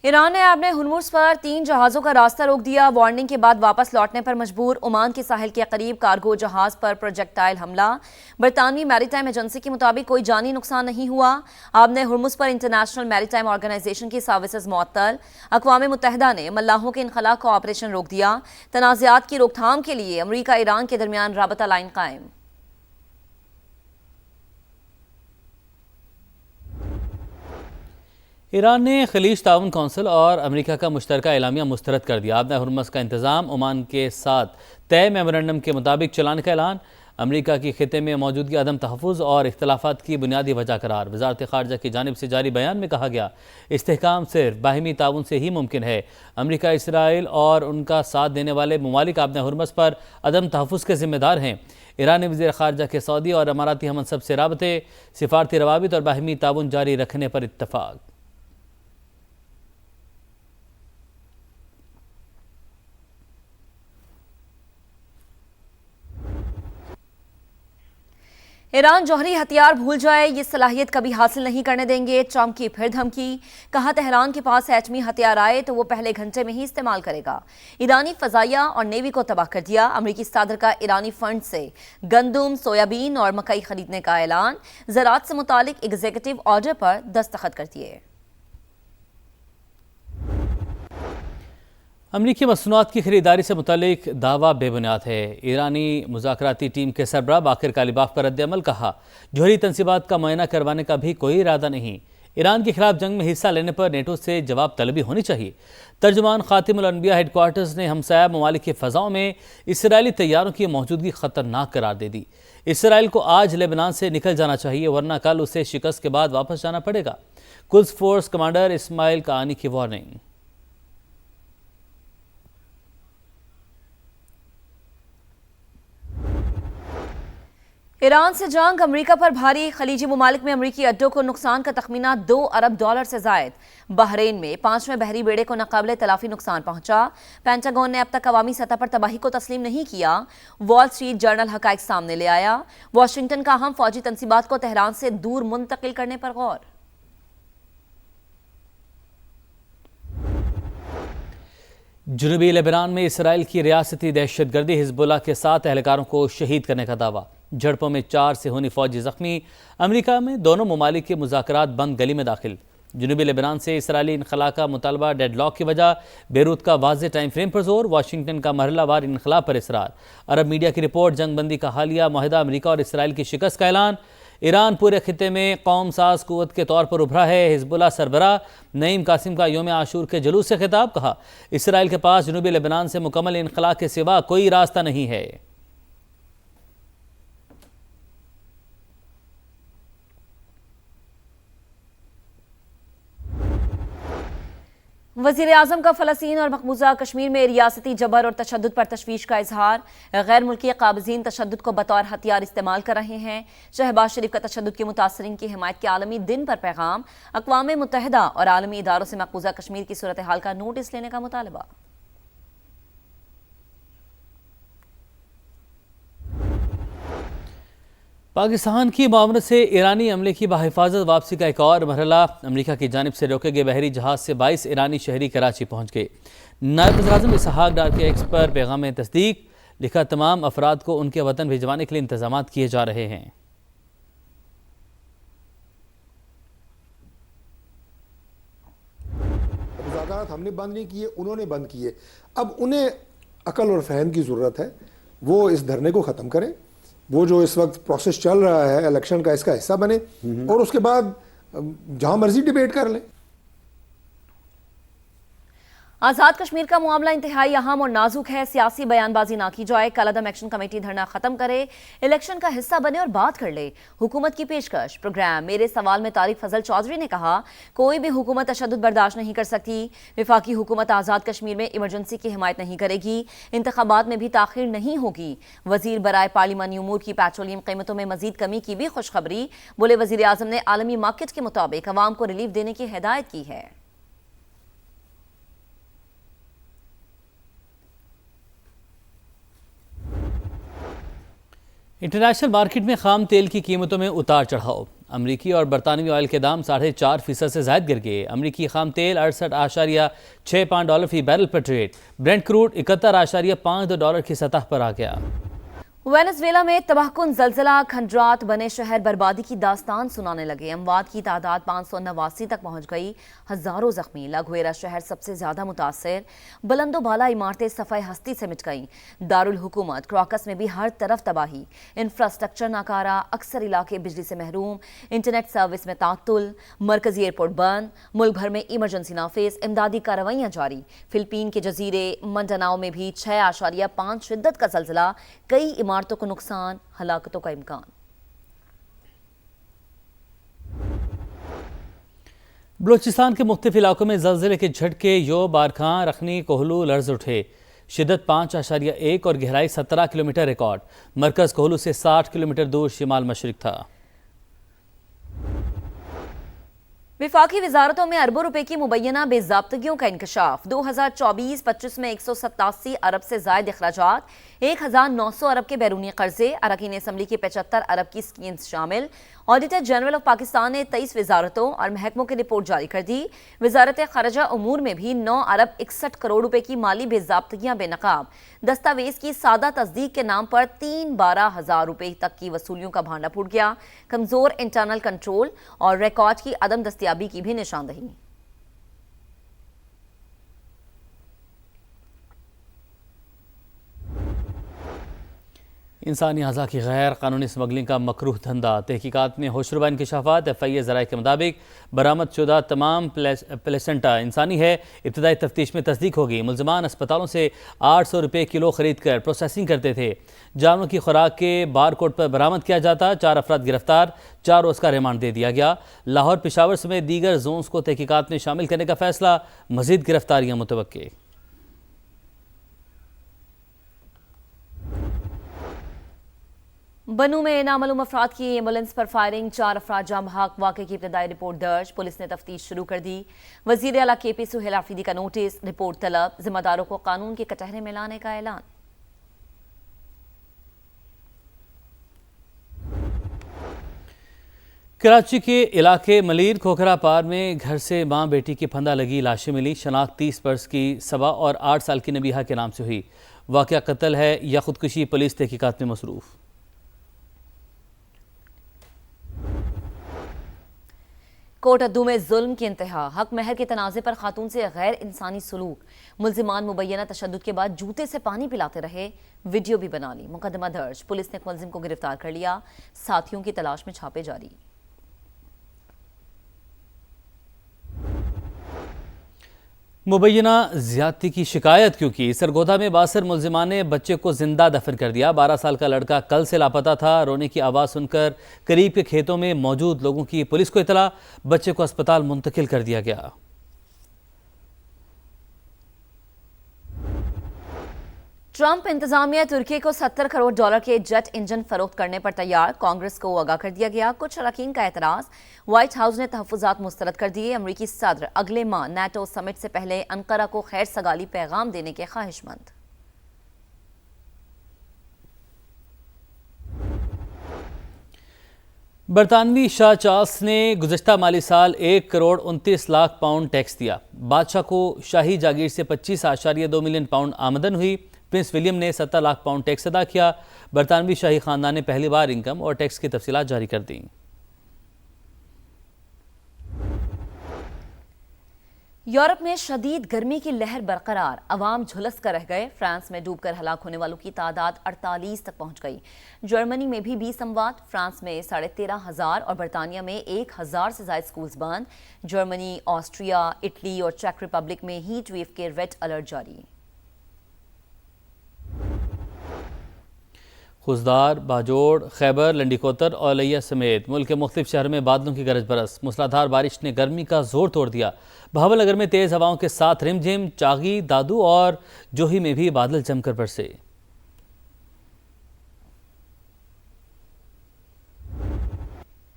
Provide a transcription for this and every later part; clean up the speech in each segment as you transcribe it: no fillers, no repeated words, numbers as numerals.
Iran ने अपने Hormuz पर 3 जहाज़ों का रास्ता रोक दिया। वार्निंग के बाद वापस लौटने पर मजबूर। ओमान के साहिल के करीब कार्गो जहाज पर प्रोजेक्टाइल हमला। बरतानवी मैरीटाइम एजेंसी के मुताबिक कोई जानी नुकसान नहीं हुआ। अपने हुर्मुज़ पर इंटरनेशनल मैरीटाइम ऑर्गेनाइजेशन की सर्विसेज मुअत्तल। अक़वाम मुत्तहिदा ने मल्लाहों के इनखला का ऑपरेशन रोक दिया। तनाज़ात की रोकथाम के लिए अमरीका ईरान के दरमियान राबता लाइन कायम। ईरान ने खलीज ताउन कौंसिल और अमेरिका का मुश्तरका एलामिया मुस्तरद कर दिया। आबना हुर्मुज़ का इंतज़ाम ओमान के साथ तय मेमोरेंडम के मुताबिक चलाने का ऐलान। अमेरिका की खिते में मौजूदगी अदम तहफ़्फ़ुज़ और इख्तलाफात की बुनियादी वजह करार। वज़ारत ख़ारजा की जानिब से जारी बयान में कहा गया, इस्तेहकाम सिर्फ बाहिमी ताउन से ही मुमकिन है। अमेरिका, इसराइल और उनका साथ देने वाले ममालिक आबना हुर्मुज़ पर अदम तहफ़्फ़ुज़ के ज़िम्मेदार हैं। ईरानी वज़ीर ख़ारजा के सऊदी और अमाराती हमनसब से राबते, सिफारती रवाबित और बाहिमी ताउन जारी रखने पर इत्तफ़ाक़। ईरान जौहरी हथियार भूल जाए, ये सलाहियत कभी हासिल नहीं करने देंगे। ट्रंप की फिर धमकी। कहा, तेहरान के पास एटमी हथियार आए तो वो पहले घंटे में ही इस्तेमाल करेगा। ईरानी फजाइया और नेवी को तबाह कर दिया। अमरीकी सदर का ईरानी फंड से गंदुम, सोयाबीन और मकई खरीदने का ऐलान। ज़राअत से मुतालिक एग्जीक्यूटिव ऑर्डर पर दस्तखत कर दिए। अमरीकी मसनूआत की खरीदारी से मुतालिक दावा बेबुनियाद है। ईरानी मुज़ाकराती टीम के सरबराह बाकिर कालिबाफ का रद्द-ए-अमल। कहा, जौहरी तनसीबात का मुआयना करवाने का भी कोई इरादा नहीं। ईरान के खिलाफ जंग में हिस्सा लेने पर नेटो से जवाब तलबी होनी चाहिए। तर्जुमान खातिमुल अनबिया हेडक्वार्टर्स ने हमसाया ममालिक की फ़ज़ाओं में इसराइली तैयारों की मौजूदगी ख़तरनाक करार दे दी। इसराइल को आज लेबनान से निकल जाना चाहिए, वरना कल उसे शिकस्त के बाद वापस जाना पड़ेगा। कुल्स फोर्स कमांडर इस्माइल कानी की वार्निंग। ईरान से जंग, अमरीका पर भारी। खलीजी ममालिक में अमरीकी अड्डों को नुकसान का तखमीना $2 अरब से जायद। बहरीन में 5वें बहरी बेड़े को नाकाबिले तलाफी नुकसान पहुंचा। पेंटागन ने अब तक अवामी सतह पर तबाही को तस्लीम नहीं किया। वॉल स्ट्रीट जर्नल हकाइक सामने ले आया। वाशिंगटन का अहम फौजी तनसीबात को तेहरान से दूर मुंतकिल करने पर गौर। जनूबी लेबनान में इसराइल की रियासती दहशतगर्दी हिजबुल्लाह के 7 एहलकारों को शहीद करने का दावा। झड़पों में 4 सिहोनी फौजी जख्मी। अमेरिका में दोनों ममालिक के मुज़ाकरात बंद गली में दाखिल। जनूबी लेबनान से इसराइली इनखला का मुतालबा डेडलॉक की वजह। बेरूत का वाज़ेह टाइम फ्रेम पर जोर। वाशिंगटन का मरहलावार इनखला पर इसरार। अरब मीडिया की रिपोर्ट, जंगबंदी का हालिया माहिदा। अमेरिका और इसराइल की शिकस्त का ऐलान। ईरान पूरे खिते में कौम साज कुव्वत के तौर पर उभरा है। हिजबुल्लाह सरबराह नईम कासिम का योम आशूर के जुलूस से खिताब। कहा, इसराइल के पास जनूबी लेबनान से मुकम्मल इनखला के सिवा कोई रास्ता नहीं है। वज़ीर आज़म का फ़लस्तीन और मकबूजा कश्मीर में रियासती जबर और तशद्दुद पर तशवीश का इजहार। गैर मुल्की काबिज़ीन तशद्दुद को बतौर हथियार इस्तेमाल कर रहे हैं। शहबाज शरीफ का तशद्दुद के मुतासरीन की हिमायत के आलमी दिन पर पैगाम। अक़वाम मुत्तहिदा और आलमी इदारों से मकबूजा कश्मीर की सूरत हाल का नोटिस लेने का मुतालबा। पाकिस्तान की मामले से ईरानी अमले की बाहिफाजत वापसी का एक और मरहला। अमेरिका की जानिब से रोके गए बहरी जहाज से 22 ईरानी शहरी कराची पहुंच गए। नायब वज़ीर-ए-आज़म इसहाक डार के एक्स पर पैगाम तस्दीक। लिखा, तमाम अफराद को उनके वतन भिजवाने के लिए इंतजाम किए जा रहे हैं। मुज़ाकरात हमने बंद नहीं किए, उन्होंने बंद किए। अब उन्हें अकल और फहम की ज़रूरत है। वो इस धरने को ख़त्म करें। वो जो इस वक्त प्रोसेस चल रहा है इलेक्शन का, इसका हिस्सा बने और उसके बाद जहां मर्जी डिबेट कर लें। आज़ाद कश्मीर का मामला इंतहाई अहम और नाजुक है। सियासी बयानबाजी ना की जाए। कल अदम एक्शन कमेटी धरना खत्म करे, इलेक्शन का हिस्सा बने और बात कर ले। हुकूमत की पेशकश। प्रोग्राम मेरे सवाल में तारिक फजल चौधरी ने कहा, कोई भी हुकूमत तशद्दुद बर्दाश्त नहीं कर सकती। विफाकी हुकूमत आज़ाद कश्मीर में इमरजेंसी की हिमायत नहीं करेगी। इंतखाबात में भी ताखिर नहीं होगी। वजीर बराए पार्लिमानी उमूर की पेट्रोलियम कीमतों में मजीद कमी की भी खुशखबरी। बोले, वजीर आज़म ने आलमी मार्केट के मुताबिक अवाम को रिलीफ देने की हिदायत की है। इंटरनेशनल मार्केट में खाम तेल की कीमतों में उतार चढ़ाव। अमरीकी और बरतानवी ऑयल के दाम 4.5% से ज्यादा गिर गए। अमरीकी खाम तेल 68.65 डॉलर फी बैरल पर ट्रेड। ब्रेंट क्रूड 71.52 डॉलर की सतह पर आ गया। वेनेजुएला में तबाहकुन जलजिला, खंडरात बने शहर बर्बादी की दास्तान सुनाने लगे। अमवात की तादाद 589 तक पहुंच गई, हजारों जख्मी। लागुएरा शहर सबसे ज्यादा मुतासर। बुलंदो बाला इमारतें सफ़ाई हस्ती से मिट गईं। दारुल हुकूमत क्रॉकस में भी हर तरफ तबाही, इंफ्रास्ट्रक्चर नाकारा, अक्सर इलाके बिजली से महरूम, इंटरनेट सर्विस में तातुल, मरकजी एयरपोर्ट बंद, मुल्क भर में इमरजेंसी नाफिज, इमदादी कार्रवाइयां जारी। फिलिपीन के जजीरे मंडानाओ में भी 6.5 शिद्दत का जलजिला, कई इमारतों को नुकसान, हलाकतों का इम्कान। बलूचिस्तान के मुख्तलिफ इलाकों में जलजिले के झटके, यो, बारखां, रखनी, कोहलू लर्ज उठे। शिद्दत 5.1 और गहराई 17 किलोमीटर रिकॉर्ड। मरकज कोहलू से 60 किलोमीटर दूर शिमाल मशरिक था। विफाकी वजारतों में अरबों रुपए की मुबैना बेज़ाब्तगियों का इंकशाफ। 2024-25 में 187 अरब से जायद अखराजात, 1900 अरब के बैरूनी कर्जे, अरकान असम्बली की 75 अरब की स्कीम्स शामिल। ऑडिटर जनरल ऑफ पाकिस्तान ने 23 वजारतों और महकमों की रिपोर्ट जारी कर दी। वजारत खरजा उमूर में भी 9 अरब 61 करोड़ रुपए की माली बेज़ाब्तगियां बेनकाब। दस्तावेज की सादा तस्दीक के नाम पर 3-12 हज़ार रुपए तक की वसूलियों का भांडा फूट गया। कमजोर इंटरनल कंट्रोल और रिकॉर्ड की अदम दस्तियाबी की भी निशानदही। इंसानी अज़ा की गैर कानूनी स्मगलिंग का मकरूह धंधा। तहकीकात में होशरुबा इंकशाफात। FIA ज़राए के मुताबिक बरामद शुदा तमाम प्लेसेंटा इंसानी है। इब्तदाई तफ्तीश में तस्दीक होगी। मुलजमान अस्पतालों से 800 रुपये किलो खरीद कर प्रोसेसिंग करते थे। जानवरों की खुराक के बार कोड पर बरामद किया जाता। 4 अफराद गिरफ्तार, 4 रोज़ का रिमांड दे दिया गया। लाहौर, पेशावर समेत दीगर जोन्स को तहकीकात में शामिल करने का फैसला। मजीद गिरफ्तारियाँ मुतवक्के। बनू में नामालूम अफराद की एम्बुलेंस पर फायरिंग, 4 अफराद जाम बहक। वाक़े की इब्तदाई रिपोर्ट दर्ज, पुलिस ने तफ्तीश शुरू कर दी। वज़ीर आला KP सुहेल आफरीदी का नोटिस, रिपोर्ट तलब। जिम्मेदारों को कानून के कटहरे में लाने का ऐलान। कराची के इलाके मलीर खोखरा पार में घर से मां बेटी की फंदा लगी लाशें मिली। शनाख्त 30 बरस की सबा और 8 साल की नबीहा के नाम से हुई। वाक़या कत्ल है या खुदकुशी, पुलिस तहकीकात में मसरूफ। कोटअद्दू में जुल्म की इंतहा, हक महर के तनाज़े पर खातून से गैर इंसानी सलूक। मुल्जिमान मुबैना तशद्दुद के बाद जूते से पानी पिलाते रहे, वीडियो भी बना ली। मुकदमा दर्ज, पुलिस ने एक मुल्जिम को गिरफ्तार कर लिया। साथियों की तलाश में छापे जारी। मुबैना ज्यादती की शिकायत क्यों की? सरगोधा में 62 मुल्जिमान ने बच्चे को जिंदा दफन कर दिया। 12 साल का लड़का कल से लापता था। रोने की आवाज़ सुनकर करीब के खेतों में मौजूद लोगों की पुलिस को इतला। बच्चे को अस्पताल मुंतकिल कर दिया गया। ट्रंप इंतजामिया तुर्की को 70 करोड़ डॉलर के जेट इंजन फरोख्त करने पर तैयार। कांग्रेस को आगाह कर दिया गया। कुछ अरकान का एतराज, व्हाइट हाउस ने तहफ्फुजात मुस्तरद कर दिए। अमरीकी सदर अगले माह नेटो समिट से पहले अंकारा को खैर सगाली पैगाम देने के ख्वाहिशमंद। बरतानवी शाह चार्ल्स ने गुज़श्ता माली साल 1 करोड़ 29 लाख पाउंड टैक्स दिया। बादशाह को शाही जागीर से 25.2 मिलियन पाउंड आमदन हुई। प्रिंस विलियम ने 70 लाख पाउंड टैक्स अदा किया। बरतानवी शाही खानदान ने पहली बार इनकम और टैक्स की तफसीलात जारी कर दी। यूरोप में शदीद गर्मी की लहर बरकरार, अवाम झुलस कर रह गए। फ्रांस में डूबकर हलाक होने वालों की तादाद 48 तक पहुंच गई। जर्मनी में भी 20 अमवात, फ्रांस में 13,500 और बरतानिया में 1,000 से ज्यादा स्कूल्स बंद। जर्मनी, ऑस्ट्रिया, इटली और चेक रिपब्लिक में हीट वेव के रेड अलर्ट जारी। खुजदार, बाजोड़, खैबर, लंडीकोतर और लिया समेत मुल्क के मुख्तलिफ शहरों में बादलों की गरज बरस। मूसलाधार बारिश ने गर्मी का जोर तोड़ दिया। बहावलनगर में तेज हवाओं के साथ रिमझिम, चागी, दादू और जोही में भी बादल जमकर बरसे।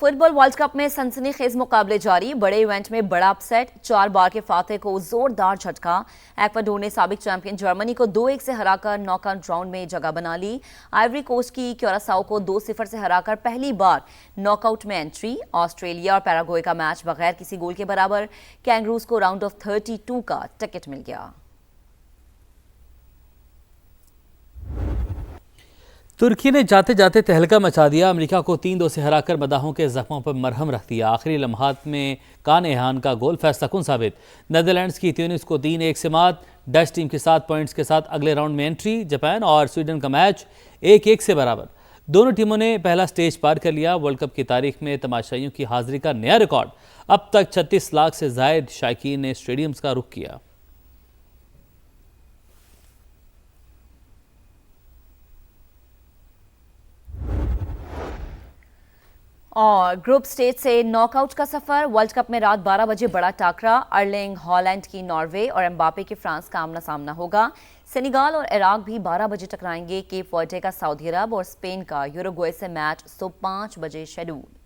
फुटबॉल वर्ल्ड कप में सनसनीखेज मुकाबले जारी। बड़े इवेंट में बड़ा अपसेट, 4 बार के फातेह को जोरदार झटका। एक्वाडोर ने साबिक चैंपियन जर्मनी को 2-1 से हराकर नॉकआउट राउंड में जगह बना ली। आइवरी कोस्ट की क्यूरासाओ को 2-0 से हराकर पहली बार नॉकआउट में एंट्री। ऑस्ट्रेलिया और पैराग्वे का मैच बगैर किसी गोल के बराबर। कैंगरूज को राउंड ऑफ 32 का टिकट मिल गया। तुर्की ने जाते जाते तहलका मचा दिया। अमेरिका को 3-2 से हराकर मदाहों के जख्मों पर मरहम रख दिया। आखिरी लम्हात में कान एहान का गोल फैसला कुन साबित। नेदरलैंड्स की ट्यूनिस को 3-1 से मात। डच टीम के 7 पॉइंट्स के साथ अगले राउंड में एंट्री। जापान और स्वीडन का मैच 1-1 से बराबर। दोनों टीमों ने पहला स्टेज पार कर लिया। वर्ल्ड कप की तारीख में तमाशाइयों की हाजिरी का नया रिकॉर्ड। अब तक 36 लाख से जायद शायकीन ने स्टेडियम्स का रुख किया। और ग्रुप स्टेज से नॉकआउट का सफर। वर्ल्ड कप में रात 12 बजे बड़ा टाकरा। अर्लिंग हॉलैंड की नॉर्वे और एम्बापे की फ्रांस का आमना सामना होगा। सेनेगाल और इराक भी 12 बजे टकराएंगे। केप वर्डे का सऊदी अरब और स्पेन का यूरुग्वे से मैच सुबह 5 बजे शेड्यूल।